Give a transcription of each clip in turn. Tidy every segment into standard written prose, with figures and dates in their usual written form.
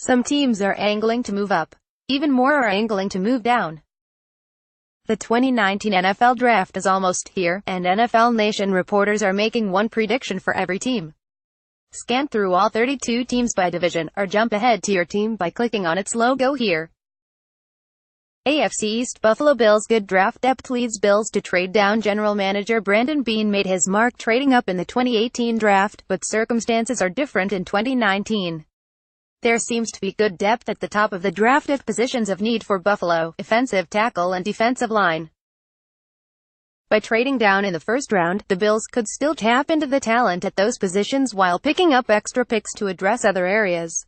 Some teams are angling to move up. Even more are angling to move down. The 2019 NFL Draft is almost here, and NFL Nation reporters are making one prediction for every team. Scan through all 32 teams by division, or jump ahead to your team by clicking on its logo here. AFC East Buffalo Bills. Good draft depth leads Bills to trade down. General manager Brandon Beane made his mark trading up in the 2018 draft, but circumstances are different in 2019. There seems to be good depth at the top of the draft at positions of need for Buffalo: offensive tackle and defensive line. By trading down in the first round, the Bills could still tap into the talent at those positions while picking up extra picks to address other areas.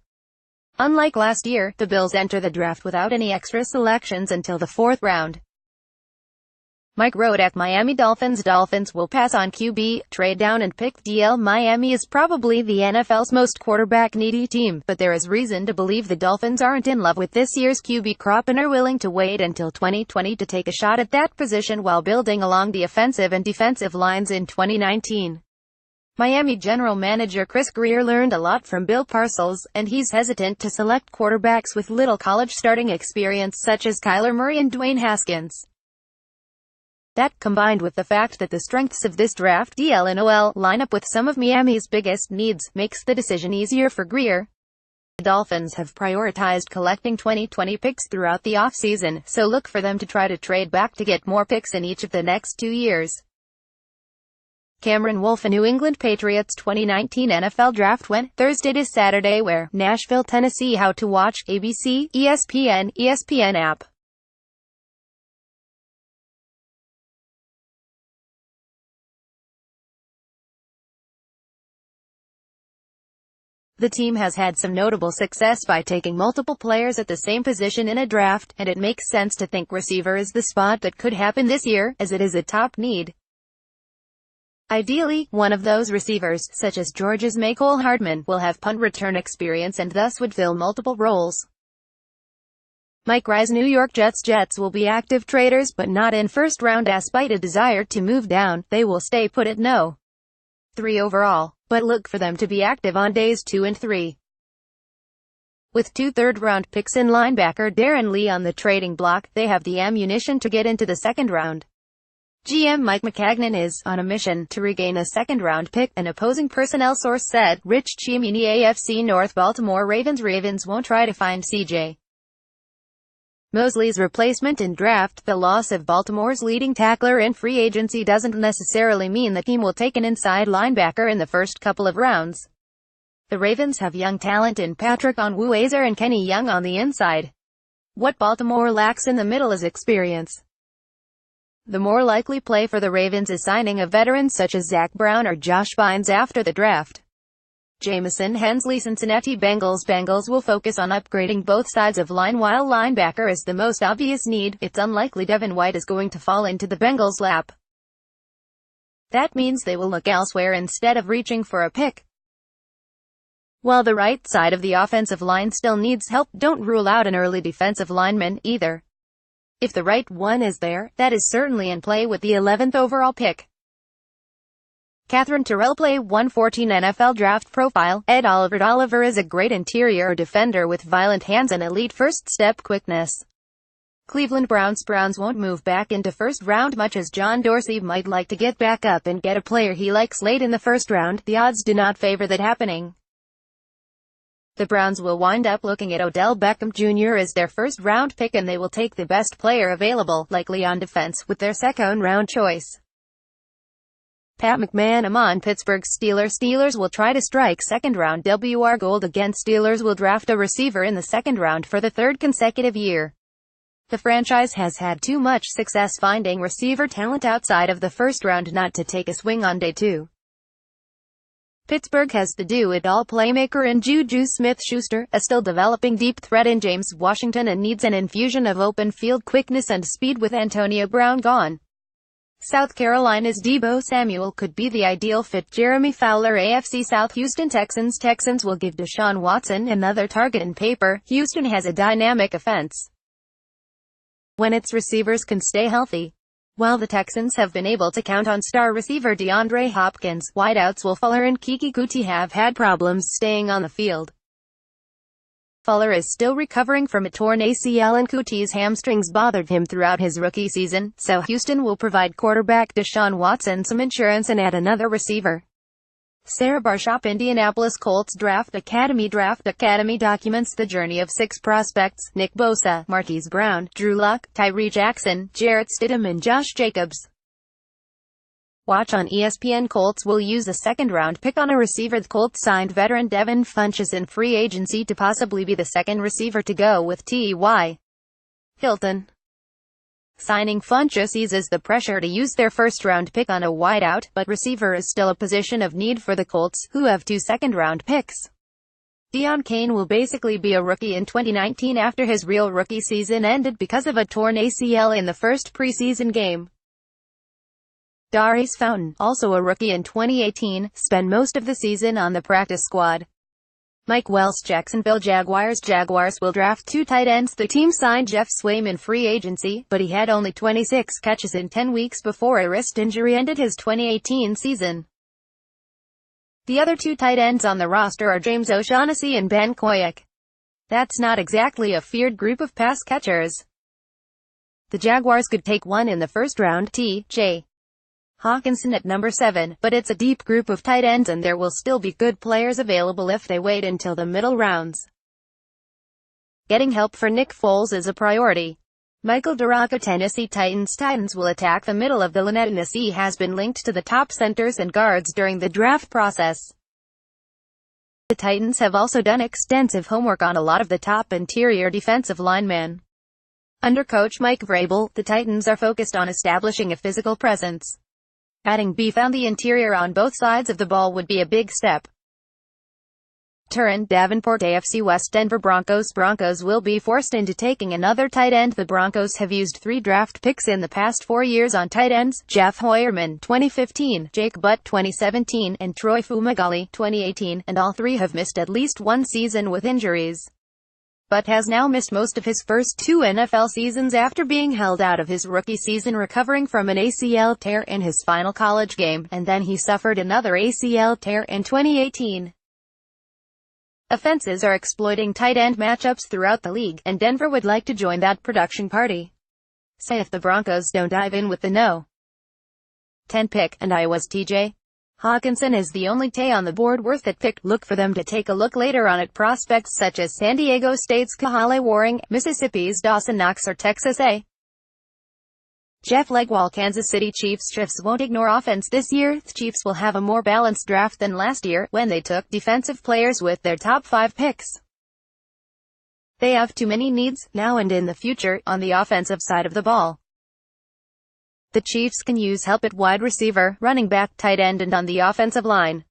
Unlike last year, the Bills enter the draft without any extra selections until the fourth round. Mike Rodak. Miami Dolphins. Dolphins will pass on QB, trade down and pick DL. Miami is probably the NFL's most quarterback-needy team, but there is reason to believe the Dolphins aren't in love with this year's QB crop and are willing to wait until 2020 to take a shot at that position while building along the offensive and defensive lines in 2019. Miami general manager Chris Grier learned a lot from Bill Parcells, and he's hesitant to select quarterbacks with little college starting experience such as Kyler Murray and Dwayne Haskins. That, combined with the fact that the strengths of this draft DL and OL line up with some of Miami's biggest needs, makes the decision easier for Grier. The Dolphins have prioritized collecting 2020 picks throughout the offseason, so look for them to try to trade back to get more picks in each of the next 2 years. Cameron Wolfe. New England Patriots 2019 NFL Draft went Thursday to Saturday. Where? Nashville, Tennessee. How to watch: ABC, ESPN, ESPN app. The team has had some notable success by taking multiple players at the same position in a draft, and it makes sense to think receiver is the spot that could happen this year, as it is a top need. Ideally, one of those receivers, such as Georgia's Mecole Hardman, will have punt return experience and thus would fill multiple roles. Mike Rice. New York Jets. Jets will be active traders, but not in first round. Despite a desire to move down, they will stay put at No. 3 overall, but look for them to be active on days 2 and 3. With 2 third-round picks and linebacker Darren Lee on the trading block, they have the ammunition to get into the second round. GM Mike Maccagnan is on a mission to regain a second-round pick, an opposing personnel source said. Rich Chiamini. AFC North. Baltimore Ravens. Ravens won't try to find C.J. Mosley's replacement in draft. The loss of Baltimore's leading tackler in free agency doesn't necessarily mean the team will take an inside linebacker in the first couple of rounds. The Ravens have young talent in Patrick Onwuezer and Kenny Young on the inside. What Baltimore lacks in the middle is experience. The more likely play for the Ravens is signing a veteran such as Zach Brown or Josh Bynes after the draft. Jamison Hensley. Cincinnati Bengals. Bengals will focus on upgrading both sides of line. While linebacker is the most obvious need, it's unlikely Devin White is going to fall into the Bengals' lap. That means they will look elsewhere instead of reaching for a pick. While the right side of the offensive line still needs help, don't rule out an early defensive lineman either. If the right one is there, that is certainly in play with the 11th overall pick. Catherine Terrell. Play 114 NFL Draft Profile. Ed Oliver. Oliver is a great interior defender with violent hands and elite first-step quickness. Cleveland Browns. Browns won't move back into first round much as John Dorsey might like to get back up and get a player he likes late in the first round. The odds do not favor that happening. The Browns will wind up looking at Odell Beckham Jr. as their first-round pick, and they will take the best player available, likely on defense, with their second-round choice. Pat McMahon. Among Pittsburgh Steelers. Steelers will try to strike second-round WR gold again. Steelers will draft a receiver in the second round for the third consecutive year. The franchise has had too much success finding receiver talent outside of the first round not to take a swing on day 2. Pittsburgh has the do-it-all playmaker in Juju Smith-Schuster, a still developing deep threat in James Washington, and needs an infusion of open field quickness and speed with Antonio Brown gone. South Carolina's Deebo Samuel could be the ideal fit. Jeremy Fowler. AFC South. Houston Texans. Texans will give Deshaun Watson another target in paper. Houston has a dynamic offense when its receivers can stay healthy. While the Texans have been able to count on star receiver DeAndre Hopkins, wideouts Will Fuller and Keke Coutee have had problems staying on the field. Fuller is still recovering from a torn ACL and Coutie's hamstrings bothered him throughout his rookie season, so Houston will provide quarterback Deshaun Watson some insurance and add another receiver. Sarah Barshop. Indianapolis Colts Draft Academy documents the journey of 6 prospects: Nick Bosa, Marquise Brown, Drew Luck, Tyree Jackson, Jarrett Stidham and Josh Jacobs. Watch on ESPN. Colts will use a second-round pick on a receiver. The Colts signed veteran Devin Funchess in free agency to possibly be the second receiver to go with T.Y. Hilton. Signing Funchess eases the pressure to use their first-round pick on a wideout, but receiver is still a position of need for the Colts, who have 2 second-round picks. Deon Cain will basically be a rookie in 2019 after his real rookie season ended because of a torn ACL in the first preseason game. Darius Fountain, also a rookie in 2018, spent most of the season on the practice squad. Mike Wells. Jacksonville Jaguars will draft 2 tight ends. The team signed Jeff Swaim in free agency, but he had only 26 catches in 10 weeks before a wrist injury ended his 2018 season. The other 2 tight ends on the roster are James O'Shaughnessy and Ben Koyack. That's not exactly a feared group of pass catchers. The Jaguars could take one in the first round, T.J. Hawkinson at number 7, but it's a deep group of tight ends and there will still be good players available if they wait until the middle rounds. Getting help for Nick Foles is a priority. Michael Duraca. Tennessee Titans will attack the middle of the line. Tennessee has been linked to the top centers and guards during the draft process. The Titans have also done extensive homework on a lot of the top interior defensive linemen. Under coach Mike Vrabel, the Titans are focused on establishing a physical presence. Adding beef on the interior on both sides of the ball would be a big step. Turin Davenport. AFC West. Denver Broncos will be forced into taking another tight end. The Broncos have used 3 draft picks in the past 4 years on tight ends: Jeff Hoyerman 2015, Jake Butt 2017, and Troy Fumagalli 2018, and all 3 have missed at least 1 season with injuries. Butt has now missed most of his first 2 NFL seasons after being held out of his rookie season recovering from an ACL tear in his final college game, and then he suffered another ACL tear in 2018. Offenses are exploiting tight end matchups throughout the league, and Denver would like to join that production party. Say if the Broncos don't dive in with the No. 10 pick, and Iowa's T.J. Hawkinson is the only Tay on the board worth that pick. Look for them to take a look later on at prospects such as San Diego State's Kahale Warring, Mississippi's Dawson Knox or Texas A. Jeff Legwold. Kansas City Chiefs won't ignore offense this year. The Chiefs will have a more balanced draft than last year, when they took defensive players with their top 5 picks. They have too many needs, now and in the future, on the offensive side of the ball. The Chiefs can use help at wide receiver, running back, tight end and on the offensive line.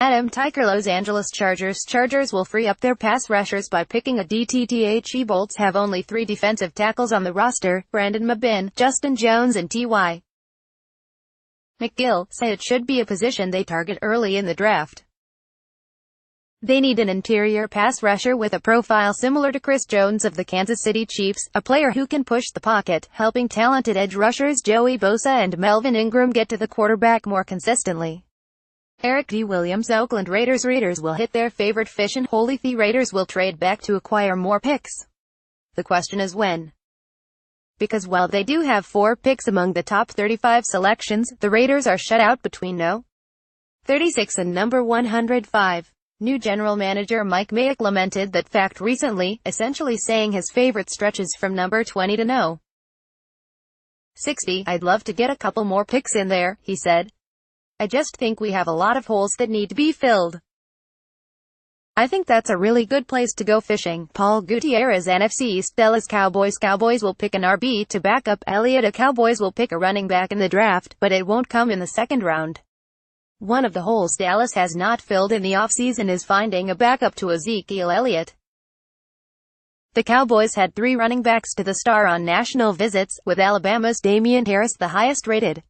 Adam Tyker. Los Angeles Chargers will free up their pass rushers by picking a DTTHE. Bolts have only 3 defensive tackles on the roster: Brandon Mabin, Justin Jones and T.Y. McGill. Say it should be a position they target early in the draft. They need an interior pass rusher with a profile similar to Chris Jones of the Kansas City Chiefs, a player who can push the pocket, helping talented edge rushers Joey Bosa and Melvin Ingram get to the quarterback more consistently. Eric D. Williams. Oakland Raiders will hit their favorite fish and Holy The Raiders will trade back to acquire more picks. The question is when. Because while they do have 4 picks among the top 35 selections, the Raiders are shut out between No. 36 and number 105. New general manager Mike Mayock lamented that fact recently, essentially saying his favorite stretches from number 20 to No. 60. I'd love to get a couple more picks in there, he said. I just think we have a lot of holes that need to be filled. I think that's a really good place to go fishing. Paul Gutierrez. NFC East. Dallas Cowboys will pick an RB to back up Elliott. The Cowboys will pick a running back in the draft, but it won't come in the second round. One of the holes Dallas has not filled in the offseason is finding a backup to Ezekiel Elliott. The Cowboys had 3 running backs to the star on national visits, with Alabama's Damian Harris the highest rated.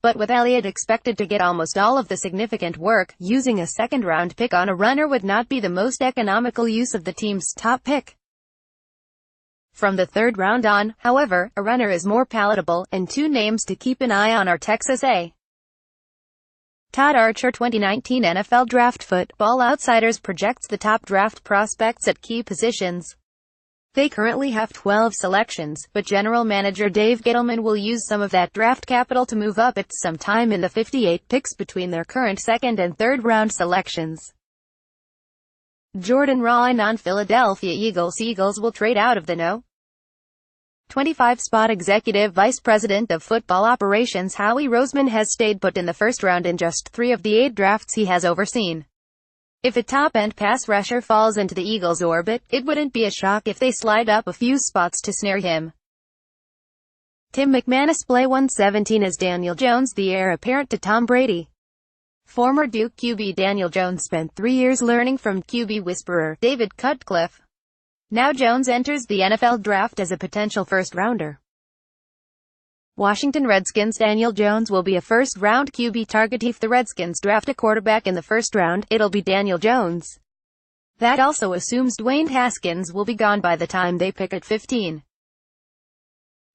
But with Elliott expected to get almost all of the significant work, using a second-round pick on a runner would not be the most economical use of the team's top pick. From the 3rd round on, however, a runner is more palatable, and 2 names to keep an eye on are Texas A. Todd Archer, 2019 NFL Draft. Football Outsiders projects the top draft prospects at key positions. They currently have 12 selections, but general manager Dave Gettleman will use some of that draft capital to move up at some time in the 58 picks between their current second and third round selections. Jordan Ryan on Philadelphia Eagles. Eagles will trade out of the No. 25 spot. Executive Vice President of Football Operations Howie Roseman has stayed put in the first round in just 3 of the 8 drafts he has overseen. If a top-end pass rusher falls into the Eagles' orbit, it wouldn't be a shock if they slide up a few spots to snare him. Tim McManus. Play 117 as Daniel Jones, the heir apparent to Tom Brady. Former Duke QB Daniel Jones spent 3 years learning from QB whisperer David Cutcliffe. Now Jones enters the NFL draft as a potential first-rounder. Washington Redskins. Daniel Jones will be a first-round QB target. If the Redskins draft a quarterback in the first round, it'll be Daniel Jones. That also assumes Dwayne Haskins will be gone by the time they pick at 15.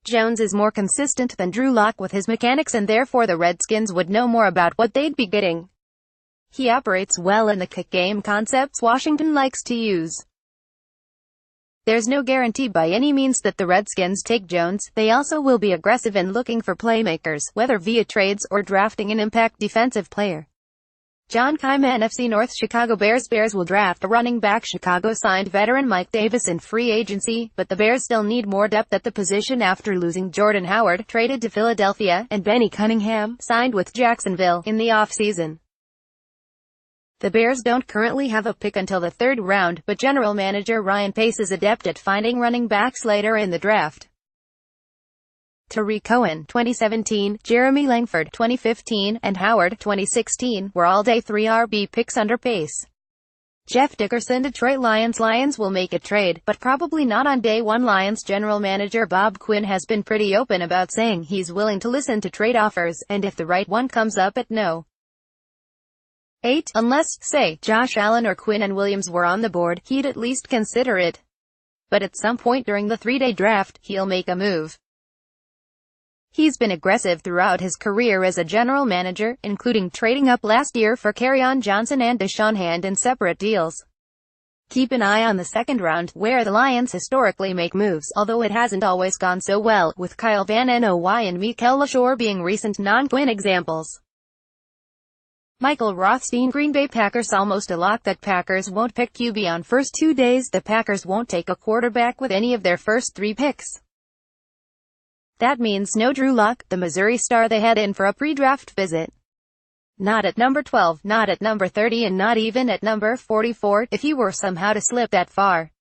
Jones is more consistent than Drew Lock with his mechanics, and therefore the Redskins would know more about what they'd be getting. He operates well in the kick game concepts Washington likes to use. There's no guarantee by any means that the Redskins take Jones. They also will be aggressive in looking for playmakers, whether via trades or drafting an impact defensive player. John Keim, NFC North. Chicago Bears. Bears will draft a running back. Chicago signed veteran Mike Davis in free agency, but the Bears still need more depth at the position after losing Jordan Howard, traded to Philadelphia, and Benny Cunningham, signed with Jacksonville, in the offseason. The Bears don't currently have a pick until the third round, but general manager Ryan Pace is adept at finding running backs later in the draft. Tariq Cohen, 2017, Jeremy Langford, 2015, and Howard, 2016, were all day 3 RB picks under Pace. Jeff Dickerson. Detroit Lions. Lions will make a trade, but probably not on day 1. Lions general manager Bob Quinn has been pretty open about saying he's willing to listen to trade offers, and if the right one comes up at No. 8, unless, say, Josh Allen or Quinn Williams were on the board, he'd at least consider it. But at some point during the 3-day draft, he'll make a move. He's been aggressive throughout his career as a general manager, including trading up last year for Kerryon Johnson and Deshaun Hand in separate deals. Keep an eye on the second round, where the Lions historically make moves, although it hasn't always gone so well, with Kyle Van Noy and Mikel Leshoure being recent non-Quinn examples. Michael Rothstein. Green Bay Packers. Almost a lock that Packers won't pick QB on first 2 days. The Packers won't take a quarterback with any of their first 3 picks. That means no Drew Lock, the Missouri star they had in for a pre-draft visit. Not at number 12, not at number 30, and not even at number 44, if he were somehow to slip that far.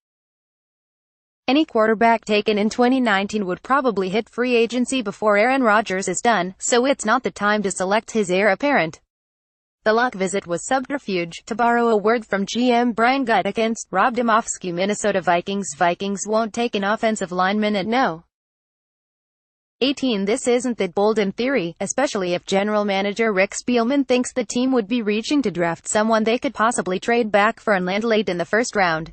Any quarterback taken in 2019 would probably hit free agency before Aaron Rodgers is done, so it's not the time to select his heir apparent. The Lock visit was subterfuge, to borrow a word from GM Brian Gutekunst. Rob Demovsky. Minnesota Vikings. Vikings won't take an offensive lineman at No. 18. This isn't that bold in theory, especially if general manager Rick Spielman thinks the team would be reaching to draft someone they could possibly trade back for and land late in the first round.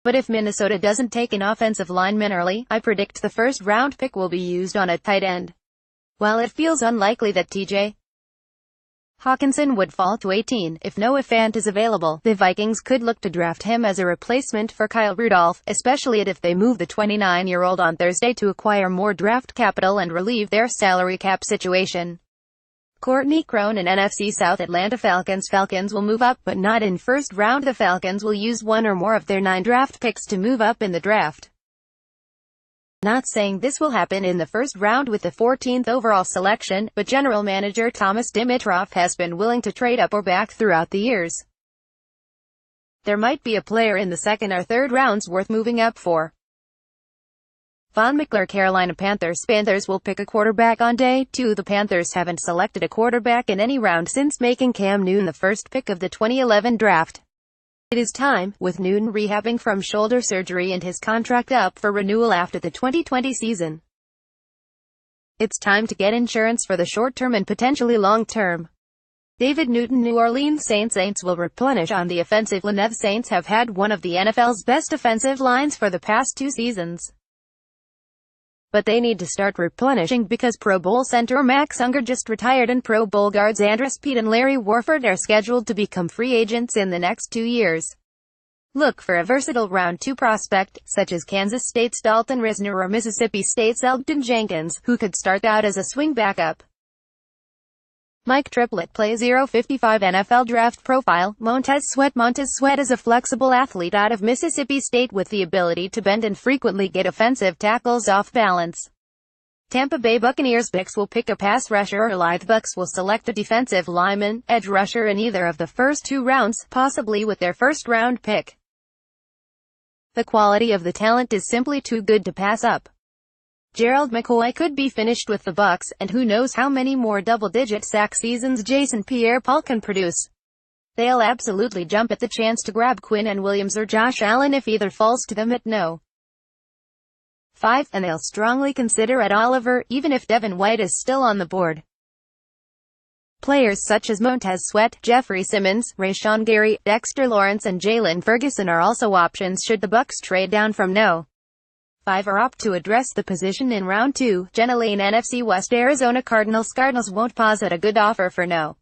But if Minnesota doesn't take an offensive lineman early, I predict the first round pick will be used on a tight end. While it feels unlikely that T.J. Hawkinson would fall to 18, if Noah Fant is available, the Vikings could look to draft him as a replacement for Kyle Rudolph, especially if they move the 29-year-old on Thursday to acquire more draft capital and relieve their salary cap situation. Courtney Crone and NFC South. Atlanta Falcons. Falcons will move up, but not in first round. The Falcons will use 1 or more of their 9 draft picks to move up in the draft. Not saying this will happen in the first round with the 14th overall selection, but general manager Thomas Dimitroff has been willing to trade up or back throughout the years. There might be a player in the second or third rounds worth moving up for. Von Miller. Carolina Panthers. Panthers will pick a quarterback on day 2. The Panthers haven't selected a quarterback in any round since making Cam Newton the first pick of the 2011 draft. It is time, with Newton rehabbing from shoulder surgery and his contract up for renewal after the 2020 season. It's time to get insurance for the short-term and potentially long-term. David Newton. New Orleans Saints will replenish on the offensive line. The Saints have had one of the NFL's best offensive lines for the past 2 seasons. But they need to start replenishing because Pro Bowl center Max Unger just retired and Pro Bowl guards Andrus Peat and Larry Warford are scheduled to become free agents in the next 2 years. Look for a versatile round 2 prospect, such as Kansas State's Dalton Risner or Mississippi State's Elgton Jenkins, who could start out as a swing backup. Mike Triplett Play 055 NFL Draft Profile. Montez Sweat is a flexible athlete out of Mississippi State with the ability to bend and frequently get offensive tackles off balance. Tampa Bay Buccaneers picks will pick a pass rusher or Lithe Bucks will select a defensive lineman, edge rusher in either of the first 2 rounds, possibly with their first-round pick. The quality of the talent is simply too good to pass up. Gerald McCoy could be finished with the Bucks, and who knows how many more double-digit sack seasons Jason Pierre-Paul can produce. They'll absolutely jump at the chance to grab Quinnen Williams or Josh Allen if either falls to them at no. 5, and they'll strongly consider Ed Oliver, even if Devin White is still on the board. Players such as Montez Sweat, Jeffrey Simmons, Rashawn Gary, Dexter Lawrence and Jalen Ferguson are also options should the Bucks trade down from no. 5 or opt to address the position in round 2. Jenna Lane NFC West Arizona Cardinals won't posit a good offer for no.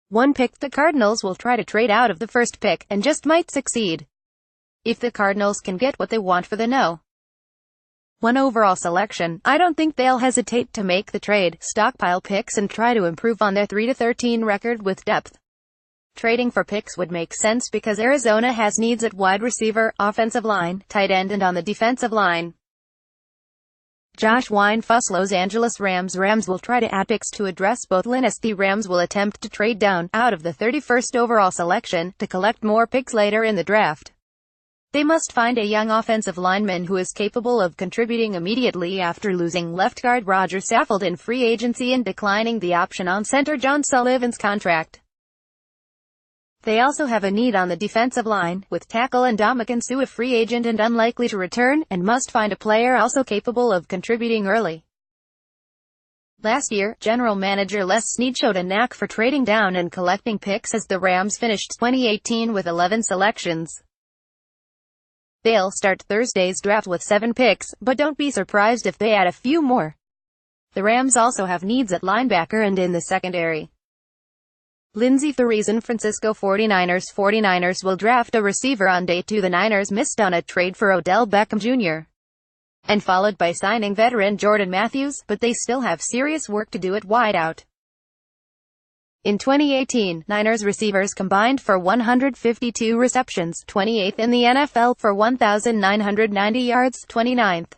1 pick. The Cardinals will try to trade out of the first pick, and just might succeed. If the Cardinals can get what they want for the no. 1 overall selection, I don't think they'll hesitate to make the trade, stockpile picks and try to improve on their 3-13 record with depth. Trading for picks would make sense because Arizona has needs at wide receiver, offensive line, tight end and on the defensive line. Josh Weinfuss Los Angeles Rams will try to add picks to address both Linus. The Rams will attempt to trade down, out of the 31st overall selection, to collect more picks later in the draft. They must find a young offensive lineman who is capable of contributing immediately after losing left guard Roger Saffold in free agency and declining the option on center John Sullivan's contract. They also have a need on the defensive line, with tackle Ndamukong Suh a free agent and unlikely to return, and must find a player also capable of contributing early. Last year, general manager Les Snead showed a knack for trading down and collecting picks as the Rams finished 2018 with 11 selections. They'll start Thursday's draft with 7 picks, but don't be surprised if they add a few more. The Rams also have needs at linebacker and in the secondary. Lindsey Theory San Francisco 49ers will draft a receiver on day 2. The Niners missed on a trade for Odell Beckham Jr. and followed by signing veteran Jordan Matthews, but they still have serious work to do at wideout. In 2018, Niners receivers combined for 152 receptions, 28th in the NFL for 1,990 yards, 29th.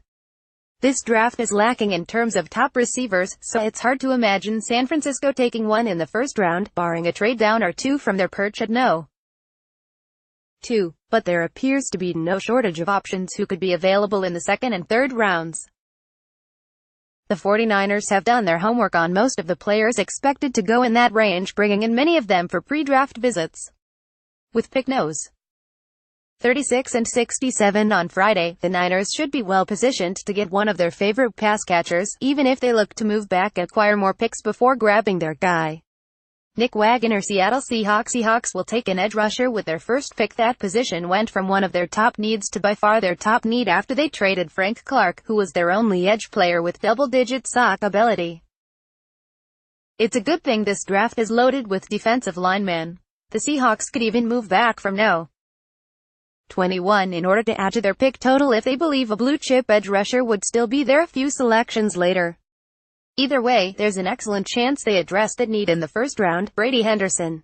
This draft is lacking in terms of top receivers, so it's hard to imagine San Francisco taking one in the first round, barring a trade down or 2 from their perch at no. 2. But there appears to be no shortage of options who could be available in the second and third rounds. The 49ers have done their homework on most of the players expected to go in that range, bringing in many of them for pre-draft visits. With pick nos. 36 and 67 on Friday, the Niners should be well positioned to get one of their favorite pass catchers, even if they look to move back and acquire more picks before grabbing their guy. Nick Wagoner Seattle Seahawks will take an edge rusher with their first pick. That position went from one of their top needs to by far their top need after they traded Frank Clark, who was their only edge player with double-digit sack ability. It's a good thing this draft is loaded with defensive linemen. The Seahawks could even move back from no. 21 in order to add to their pick total if they believe a blue-chip edge rusher would still be there a few selections later. Either way, there's an excellent chance they address that need in the first round. Brady Henderson.